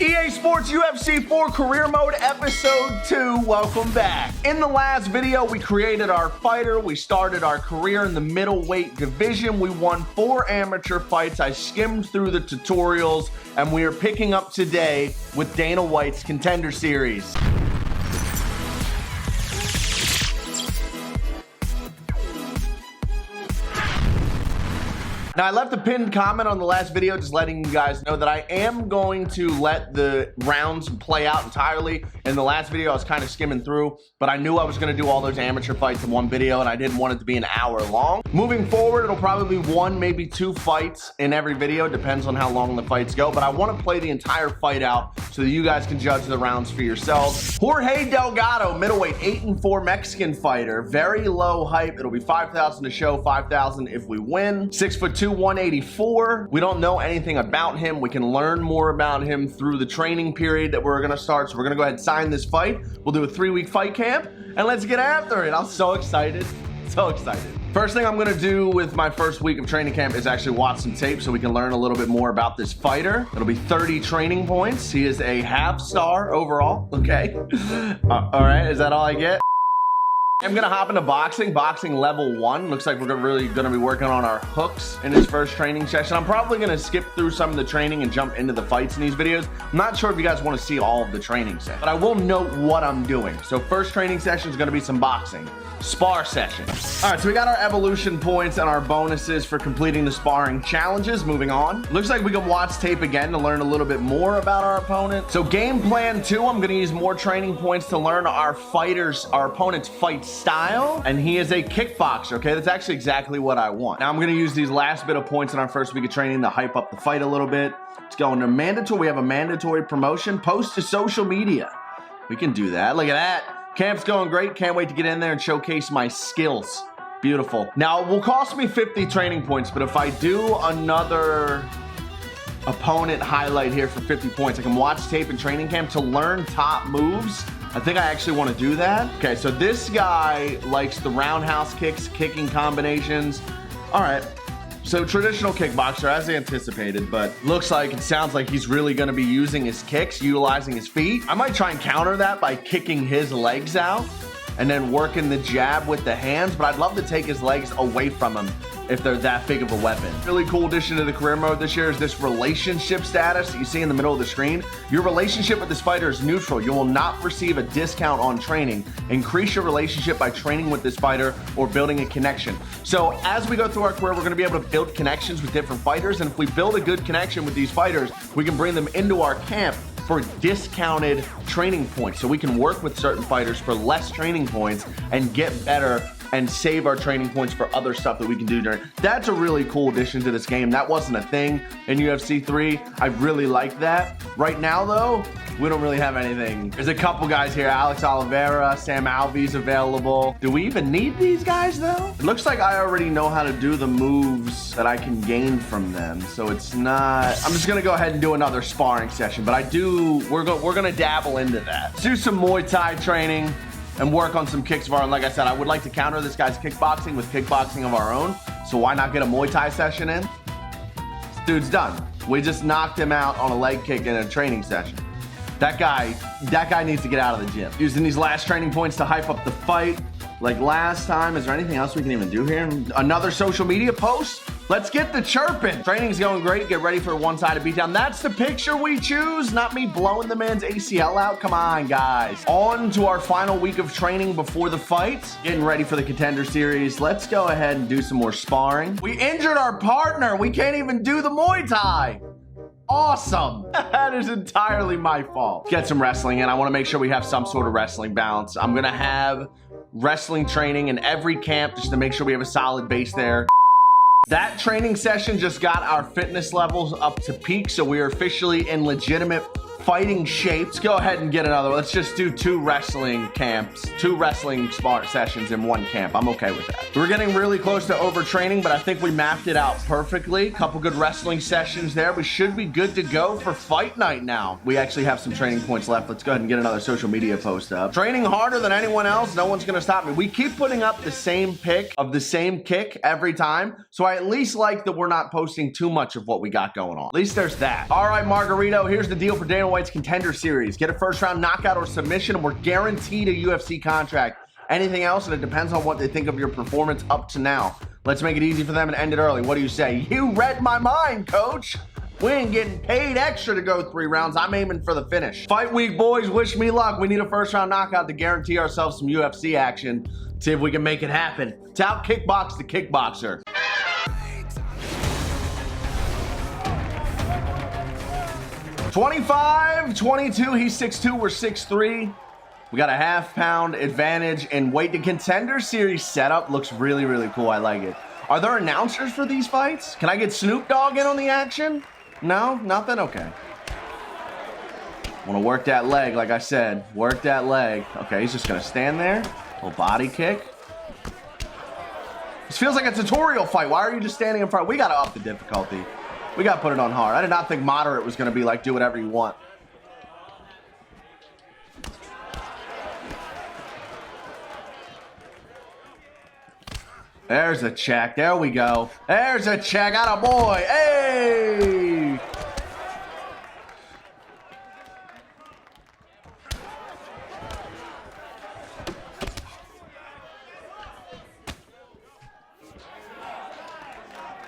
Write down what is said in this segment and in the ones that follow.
EA Sports UFC 4 Career Mode Episode 2, welcome back. In the last video, we created our fighter. We started our career in the middleweight division. We won 4 amateur fights. I skimmed through the tutorials, and we are picking up today with Dana White's Contender series. Now, I left a pinned comment on the last video just letting you guys know that I am going to let the rounds play out entirely. In the last video, I was kind of skimming through, but I knew I was going to do all those amateur fights in one video, and I didn't want it to be an hour long. Moving forward, it'll probably be 1, maybe 2 fights in every video. Depends on how long the fights go, but I want to play the entire fight out so that you guys can judge the rounds for yourselves. Jorge Delgado, middleweight, 8-4 Mexican fighter. Very low hype. It'll be 5,000 to show, 5,000 if we win. 6'2", 184. We don't know anything about him. We can learn more about him through the training period that we're gonna start. So we're gonna go ahead and sign this fight. We'll do a 3-week fight camp and let's get after it. I'm so excited, so excited. First thing I'm gonna do with my first week of training camp is actually watch some tape so we can learn a little bit more about this fighter. It'll be 30 training points. He is a half-star overall, okay? All right, is that all I get? I'm gonna hop into boxing level 1. Looks like we're really gonna be working on our hooks in this first training session. I'm probably gonna skip through some of the training and jump into the fights in these videos. I'm not sure if you guys wanna see all of the training sessions, but I will note what I'm doing. So first training session is gonna be some boxing. Spar session. All right, so we got our evolution points and our bonuses for completing the sparring challenges. Moving on. Looks like we can watch tape again to learn a little bit more about our opponent. So game plan 2, I'm gonna use more training points to learn our opponent's fight style. And he is a kickboxer, okay? That's actually exactly what I want. Now I'm gonna use these last bit of points in our first week of training to hype up the fight a little bit. Let's go into mandatory. We have a mandatory promotion. Post to social media. We can do that. Look at that. Camp's going great. Can't wait to get in there and showcase my skills. Beautiful. Now, it will cost me 50 training points, but if I do another opponent highlight here for 50 points, I can watch tape in training camp to learn top moves. I think I actually want to do that. Okay, so this guy likes the roundhouse kicks, kicking combinations. All right. So traditional kickboxer as anticipated, but looks like, it sounds like he's really gonna be using his kicks, utilizing his feet. I might try and counter that by kicking his legs out and then working the jab with the hands, but I'd love to take his legs away from him if they're that big of a weapon. Really cool addition to the career mode this year is this relationship status that you see in the middle of the screen. Your relationship with this fighter is neutral. You will not receive a discount on training. Increase your relationship by training with this fighter or building a connection. So as we go through our career, we're gonna be able to build connections with different fighters, and if we build a good connection with these fighters, we can bring them into our camp for discounted training points. So we can work with certain fighters for less training points and get better and save our training points for other stuff that we can do during. That's a really cool addition to this game. That wasn't a thing in UFC 3. I really like that. Right now though, we don't really have anything. There's a couple guys here. Alex Oliveira, Sam Alvey's available. Do we even need these guys though? It looks like I already know how to do the moves that I can gain from them. So it's not, I'm just gonna go ahead and do another sparring session, but we're gonna dabble into that. Let's do some Muay Thai training and work on some kicks of our own. Like I said, I would like to counter this guy's kickboxing with kickboxing of our own. So why not get a Muay Thai session in? This dude's done. We just knocked him out on a leg kick in a training session. That guy needs to get out of the gym. Using these last training points to hype up the fight like last time. Is there anything else we can even do here? Another social media post? Let's get the chirping. Training's going great. Get ready for a one-sided beatdown. That's the picture we choose, not me blowing the man's ACL out. Come on, guys. On to our final week of training before the fight. Getting ready for the Contender series. Let's go ahead and do some more sparring. We injured our partner. We can't even do the Muay Thai. Awesome. That is entirely my fault. Get some wrestling in. I want to make sure we have some sort of wrestling balance. I'm going to have wrestling training in every camp just to make sure we have a solid base there. That training session just got our fitness levels up to peak, so we are officially in legitimate fighting shape. Let's go ahead and get another. Let's just do 2 wrestling camps, 2 wrestling spar sessions in 1 camp. I'm okay with that. We're getting really close to overtraining, but I think we mapped it out perfectly. Couple good wrestling sessions there. We should be good to go for fight night now. We actually have some training points left. Let's go ahead and get another social media post up. Training harder than anyone else. No one's gonna stop me. We keep putting up the same pic of the same kick every time, so I at least like that we're not posting too much of what we got going on. At least there's that. All right, Margarito, here's the deal for Dana White's Contender Series. Get a first round knockout or submission, and we're guaranteed a UFC contract. Anything else, and it depends on what they think of your performance up to now. Let's make it easy for them and end it early. What do you say? You read my mind, coach. We ain't getting paid extra to go 3 rounds. I'm aiming for the finish. Fight week, boys. Wish me luck. We need a first round knockout to guarantee ourselves some UFC action. See if we can make it happen. Tout kickbox the kickboxer. $25-22. He's 6'2", we're 6'3". We got a half-pound advantage in weight. The Contender Series setup looks really, really cool. I like it. Are there announcers for these fights? Can I get Snoop Dogg in on the action? No? Nothing? Okay. Want to work that leg, like I said. Work that leg. Okay, he's just going to stand there. Little body kick. This feels like a tutorial fight. Why are you just standing in front? We got to up the difficulty. We got to put it on hard. I did not think moderate was going to be like, do whatever you want. There's a check. There we go. There's a check. Atta boy. Hey!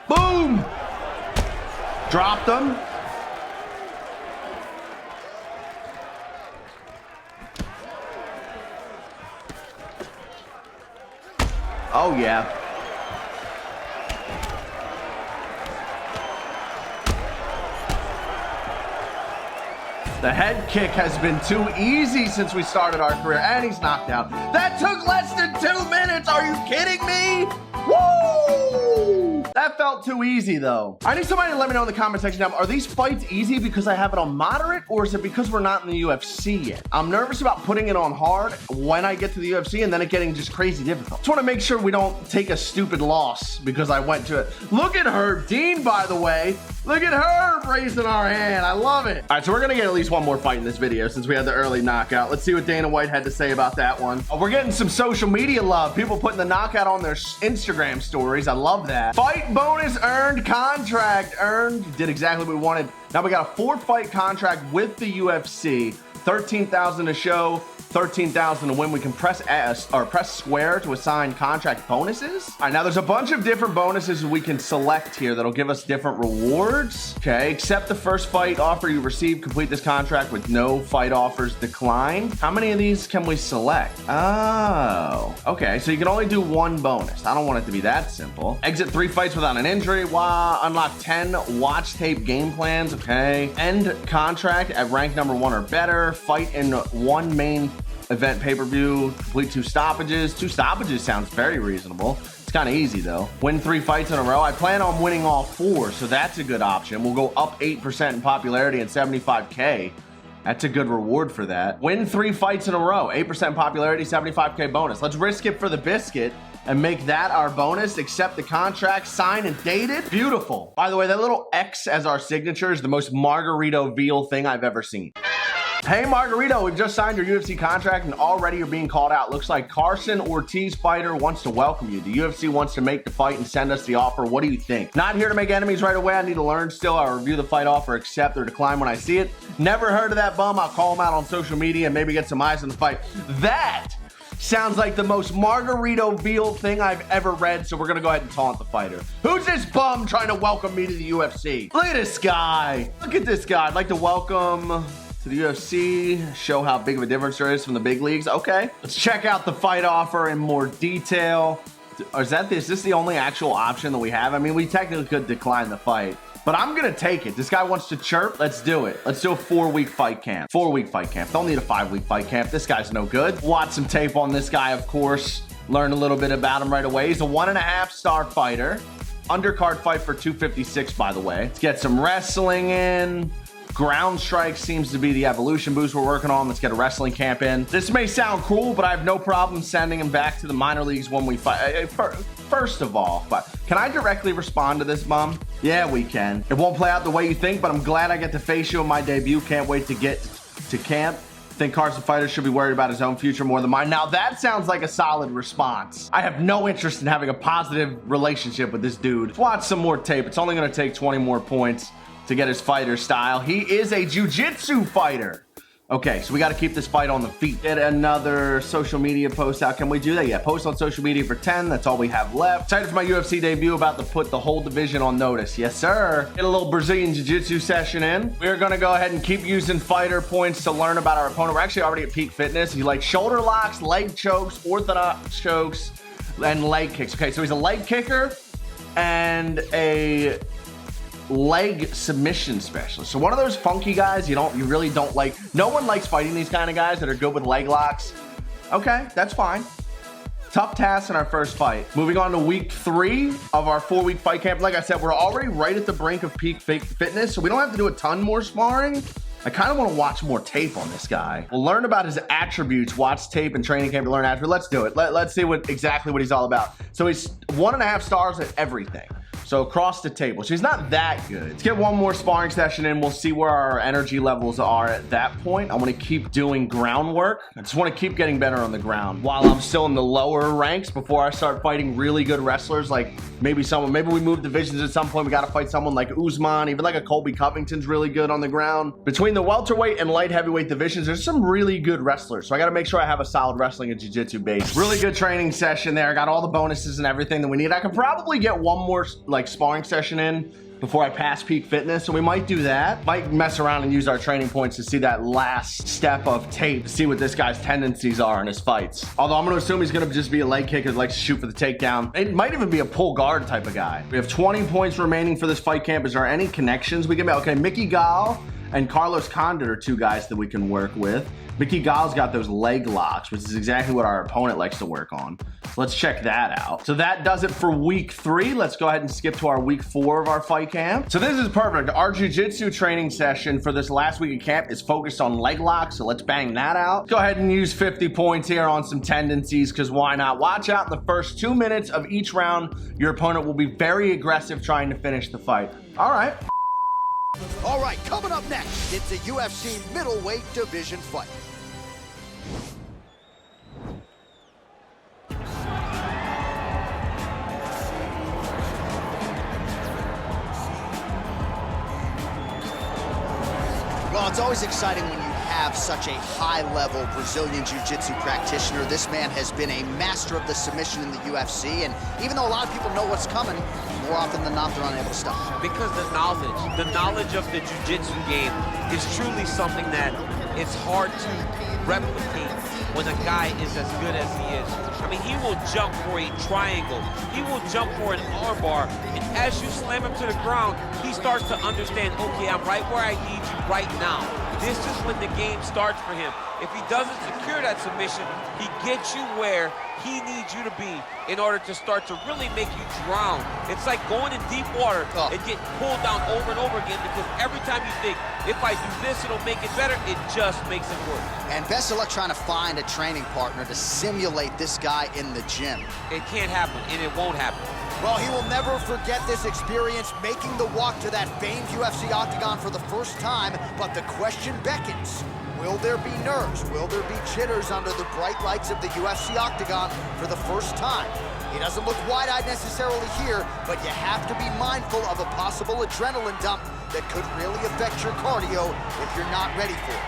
Boom! Dropped him. Oh, yeah. The head kick has been too easy since we started our career, and he's knocked out. That took less than 2 minutes. Are you kidding me? Woo! That felt too easy, though. I need somebody to let me know in the comment section down. Are these fights easy because I have it on moderate, or is it because we're not in the UFC yet? I'm nervous about putting it on hard when I get to the UFC and then it getting just crazy difficult. Just want to make sure we don't take a stupid loss because I went to it. Look at her, Dean, by the way. Look at her raising our hand. I love it. All right, so we're going to get at least one more fight in this video since we had the early knockout. Let's see what Dana White had to say about that one. Oh, we're getting some social media love. People putting the knockout on their Instagram stories. I love that. Fight bonus earned, contract earned. Did exactly what we wanted. Now we got a 4-fight contract with the UFC. 13,000 a show. 13,000 to win. We can press S or press square to assign contract bonuses. All right, now there's a bunch of different bonuses we can select here that'll give us different rewards. Okay, accept the first fight offer you receive. Complete this contract with no fight offers declined. How many of these can we select? Oh, okay, so you can only do 1 bonus. I don't want it to be that simple. Exit 3 fights without an injury. Wow, unlock 10 watch tape game plans. Okay, end contract at rank number 1 or better. Fight in 1 main event pay-per-view, complete 2 stoppages. 2 stoppages sounds very reasonable. It's kind of easy though. Win 3 fights in a row. I plan on winning all 4, so that's a good option. We'll go up 8% in popularity and 75K. That's a good reward for that. Win 3 fights in a row, 8% popularity, 75K bonus. Let's risk it for the biscuit and make that our bonus. Accept the contract, sign and dated. Beautiful. By the way, that little X as our signature is the most Margarito Veal thing I've ever seen. Hey Margarito, we've just signed your UFC contract and already you're being called out. Looks like Carson Ortiz fighter wants to welcome you. The UFC wants to make the fight and send us the offer. What do you think? Not here to make enemies right away. I need to learn still. I'll review the fight offer, accept or decline when I see it. Never heard of that bum. I'll call him out on social media and maybe get some eyes on the fight. That sounds like the most Margarito Veal thing I've ever read, so we're gonna go ahead and taunt the fighter. Who's this bum trying to welcome me to the UFC? Look at this guy. Look at this guy. I'd like to welcome to the UFC, show how big of a difference there is from the big leagues. Okay, let's check out the fight offer in more detail. Or is this the only actual option that we have? I mean, we technically could decline the fight, but I'm gonna take it. This guy wants to chirp. Let's do it. Let's do a 4-week fight camp. 4-week fight camp. Don't need a 5-week fight camp. This guy's no good. Watch some tape on this guy, of course. Learn a little bit about him right away. He's a 1.5-star fighter. Undercard fight for 256, by the way. Let's get some wrestling in. Ground strike seems to be the evolution boost we're working on. Let's get a wrestling camp in. This may sound cruel, but I have no problem sending him back to the minor leagues when we fight. First of all, but can I directly respond to this bum? Yeah, we can. It won't play out the way you think, but I'm glad I get to face you in my debut. Can't wait to get to camp. Think Carson fighter should be worried about his own future more than mine. Now that sounds like a solid response. I have no interest in having a positive relationship with this dude. Let's watch some more tape. It's only gonna take 20 more points. to get his fighter style. He is a jiu-jitsu fighter. Okay, so we got to keep this fight on the feet. Get another social media post out. Can we do that? Yeah, post on social media for 10. That's all we have left. Excited for my UFC debut. About to put the whole division on notice. Yes, sir. Get a little Brazilian Jiu-Jitsu session in. We're going to go ahead and keep using fighter points to learn about our opponent. We're actually already at peak fitness. He likes shoulder locks, leg chokes, orthodox chokes, and leg kicks. Okay, so he's a leg kicker and a leg submission specialist. So one of those funky guys you really don't like. No one likes fighting these kind of guys that are good with leg locks. Okay, that's fine. Tough task in our first fight. Moving on to week 3 of our 4-week fight camp. Like I said, we're already right at the brink of peak fitness, so we don't have to do a ton more sparring. I kind of want to watch more tape on this guy. We'll learn about his attributes, watch tape and training camp to learn attributes. Let's do it. Let's see exactly what he's all about. So he's 1.5 stars at everything. So across the table. So he's not that good. Let's get one more sparring session in. We'll see where our energy levels are at that point. I want to keep doing groundwork. I just want to keep getting better on the ground while I'm still in the lower ranks before I start fighting really good wrestlers. Like maybe we move divisions at some point. We got to fight someone like Usman, even like a Colby Covington's really good on the ground. Between the welterweight and light heavyweight divisions, there's some really good wrestlers. So I got to make sure I have a solid wrestling and jiu-jitsu base. Really good training session there. I got all the bonuses and everything that we need. I could probably get one more like sparring session in before I pass peak fitness, so we might do that. Might mess around and use our training points to see that last step of tape to see what this guy's tendencies are in his fights. Although I'm gonna assume he's gonna just be a leg kicker that likes to shoot for the takedown. It might even be a pull guard type of guy. We have 20 points remaining for this fight camp. Is there any connections we can make? Okay, Mickey Gall and Carlos Condit are 2 guys that we can work with. Mickey Gall's got those leg locks, which is exactly what our opponent likes to work on. Let's check that out. So that does it for week 3. Let's go ahead and skip to our week 4 of our fight camp. So this is perfect. Our jiu-jitsu training session for this last week of camp is focused on leg locks, so let's bang that out. Go ahead and use 50 points here on some tendencies, because why not? Watch out in the first 2 minutes of each round. Your opponent will be very aggressive trying to finish the fight. All right. All right, coming up next, it's a UFC middleweight division fight. Well, it's always exciting when you have such a high-level Brazilian Jiu-Jitsu practitioner. This man has been a master of the submission in the UFC, and even though a lot of people know what's coming, more often than not, they're unable to stop. Because the knowledge of the Jiu-Jitsu game is truly something that it's hard to replicate when a guy is as good as he is. I mean, he will jump for a triangle. He will jump for an armbar. And as you slam him to the ground, he starts to understand, okay, I'm right where I need you right now. This is when the game starts for him. If he doesn't secure that submission, he gets you where he needs you to be in order to start to really make you drown. It's like going in deep water and getting pulled down over and over again, because every time you think, if I do this, it'll make it better, it just makes it worse. And best of luck trying to find a training partner to simulate this guy in the gym. It can't happen, and it won't happen. Well, he will never forget this experience, making the walk to that famed UFC octagon for the first time, but the question beckons. Will there be nerves? Will there be jitters under the bright lights of the UFC octagon for the first time? He doesn't look wide-eyed necessarily here, but you have to be mindful of a possible adrenaline dump that could really affect your cardio if you're not ready for it.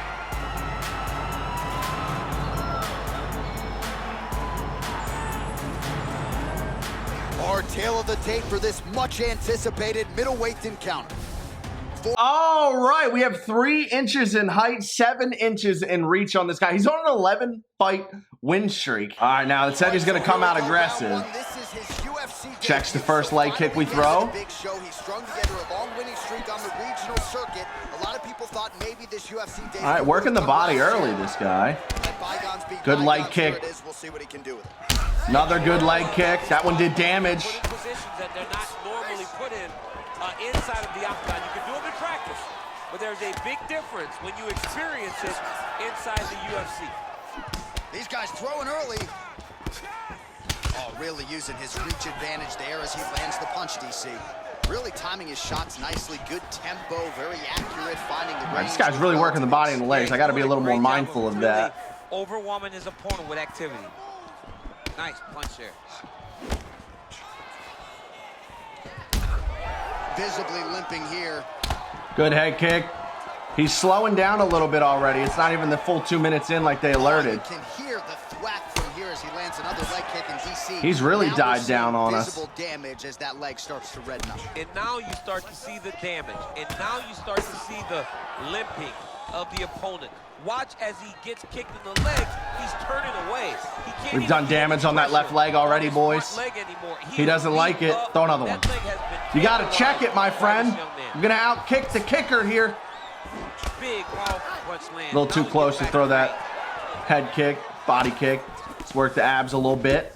Our tale of the tape for this much-anticipated middleweight encounter. All right, we have 3 inches in height, 7 inches in reach on this guy. He's on an 11-fight win streak. All right, now it said he's going to come out aggressive. Checks the first leg kick we throw. Big show. He strung together a long winning streak on the regional circuit. A lot of people thought maybe this UFC debut. All right, working the body early, this guy. Good leg kick. We'll see what he can do with it. Another good leg kick. That one did damage. Positions that they're not normally put in inside of the octagon. You can do them in practice, but there's a big difference when you experience it inside the UFC. These guys throwing early. Oh, really using his reach advantage there as he lands the punch, DC. Really timing his shots nicely. Good tempo, very accurate, finding the range. This guy's really working the body and the legs. I got to be a little more mindful of that. Overwhelming his opponent with activity. Nice punch there. Visibly limping here. Good head kick. He's slowing down a little bit already. It's not even the full 2 minutes in like they alerted. You can hear the thwack from here as he lands another leg kick in DC. He's really Now died we're down seeing on us. visible damage as that leg starts to redden up. And now you start to see the damage. And now you start to see the limping of the opponent. Watch as he gets kicked in the legs. He's turning away. He can't We've done damage on that left leg already, boys. He doesn't like it. Throw another one. You got to check it, my friend. I'm going to outkick the kicker here. Big, powerful punch land. A little too close to throw that head kick, body kick. Let's work the abs a little bit.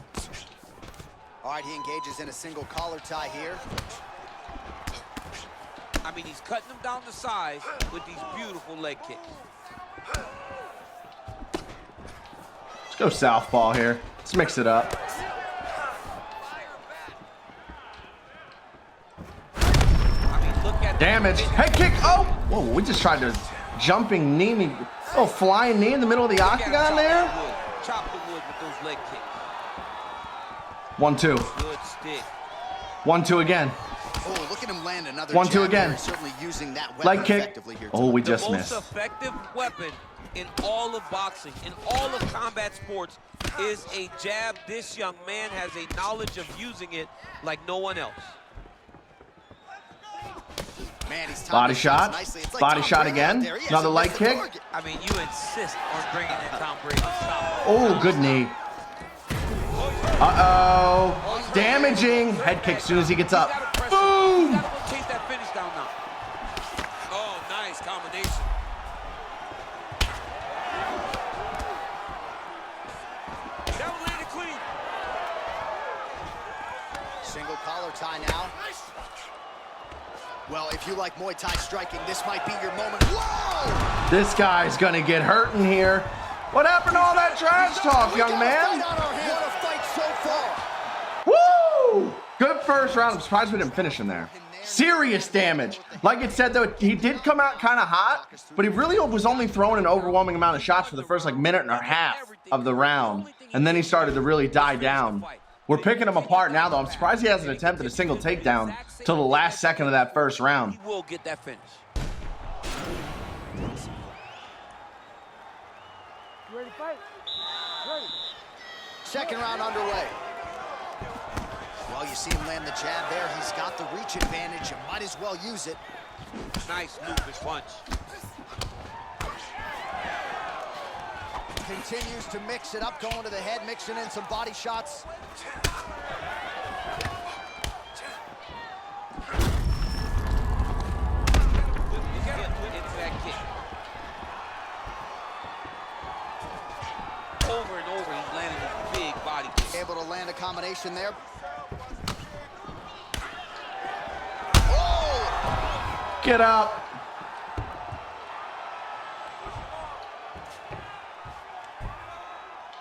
All right, he engages in a single collar tie here. I mean, he's cutting them down to size with these beautiful leg kicks. Let's go southpaw here. Let's mix it up. I mean, look at Damage. Head kick. Oh! Whoa, we just tried to jumping knee me. Oh, flying knee in the middle of the octagon there. Chop the wood with those leg kicks. 1-2. Good stick. 1-2 again. Oh, look at him land another 1-2 jab again. there. Certainly using that weapon Leg kick. effectively here Oh, we tonight. just missed. The most effective weapon in all of boxing, in all of combat sports, is a jab. This young man has a knowledge of using it like no one else. Man, he's Body shot. Like Body Tom shot Brady out again. there. He Another hasn't leg missed a kick. target. I mean, you insist on bringing in Tom Brady. Stop. Oh, good knee. Uh-oh. Damaging. Head kick as soon as he gets up. Boom. Chase that finish down now. Oh, nice combination. That one landed clean. Single collar tie now. Well, if you like Muay Thai striking, this might be your moment. Whoa! This guy's gonna get hurt in here. What happened to all that trash talk, young man? What a fight so far. Woo! Good first round. I'm surprised we didn't finish him there. Serious damage. Like it said, though, he did come out kind of hot, but he really was only throwing an overwhelming amount of shots for the first, like, minute and a half of the round. And then he started to really die down. We're picking him apart now, though. I'm surprised he hasn't attempted a single takedown till the last second of that first round. He will get that finish. You ready to fight? Ready. Second round underway. Well, you see him land the jab there. He's got the reach advantage. You might as well use it. Nice lupus punch. Continues to mix it up, going to the head, mixing in some body shots. Into that kick. Over and over, he's landing a big body kick. Able to land a combination there. Get up.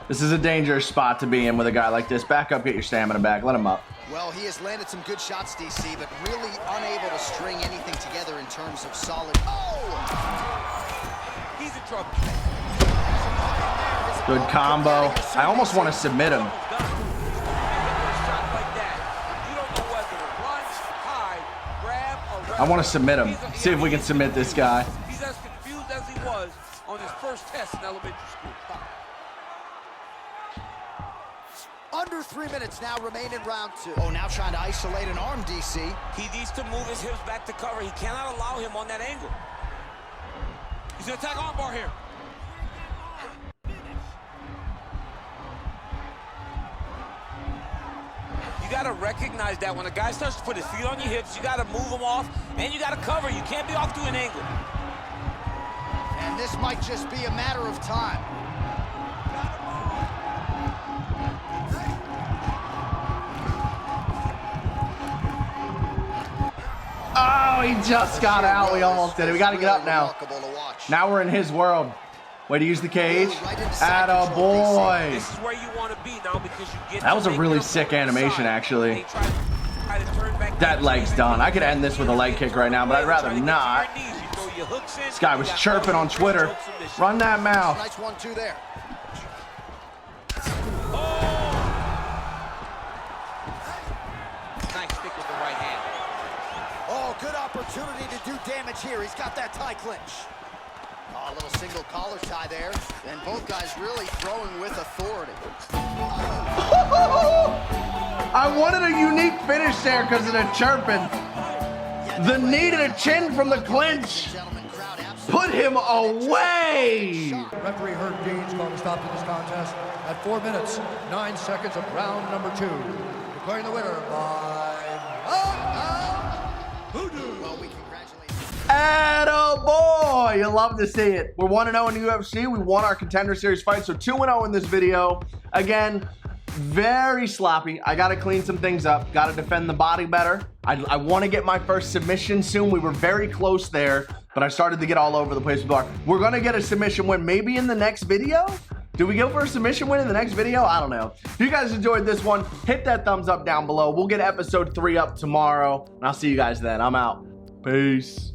This is a dangerous spot to be in with a guy like this. Back up, get your stamina back. Let him up. Well, he has landed some good shots, DC, but really unable to string anything together in terms of solid. Oh! He's in trouble. Good combo. I almost want to submit him. I want to submit him. See if we can submit this guy. He's as confused as he was on his first test in elementary school. Under 3 minutes now remain in round two. Oh, now trying to isolate an arm, DC. He needs to move his hips back to cover. He cannot allow him on that angle. He's gonna attack armbar here. You gotta recognize that when a guy starts to put his feet on your hips, you gotta move him off, and you gotta cover. You can't be off to an angle. And this might just be a matter of time. Oh, he just got out. We almost did it. We got to get up now. Now we're in his world. Way to use the cage. Atta boy. This is where you want to be now because you get. That was a really sick animation, actually. That leg's done. I could end this with a leg kick right now, but I'd rather not. This guy was chirping on Twitter. Run that mouth. Nice 1-2 there. good opportunity to do damage here. He's got that tie clinch. Oh, a little single collar tie there. And both guys really throwing with authority. I wanted a unique finish there because of the chirping. The knee to the chin from the clinch. Put him away. Referee Herb Dean's going to stop to this contest at 4 minutes, 9 seconds of round number 2. Declaring the winner by Hoodoo. Well, we congratulate Attaboy! You love to see it. We're 1-0 in the UFC. We won our Contender Series fight, so 2-0 in this video. Again, very sloppy. I got to clean some things up. Got to defend the body better. I want to get my first submission soon. We were very close there, but I started to get all over the place with bar. We're going to get a submission win maybe in the next video. Do we go for a submission win in the next video? I don't know. If you guys enjoyed this one, hit that thumbs up down below. We'll get episode 3 up tomorrow, and I'll see you guys then. I'm out. Peace.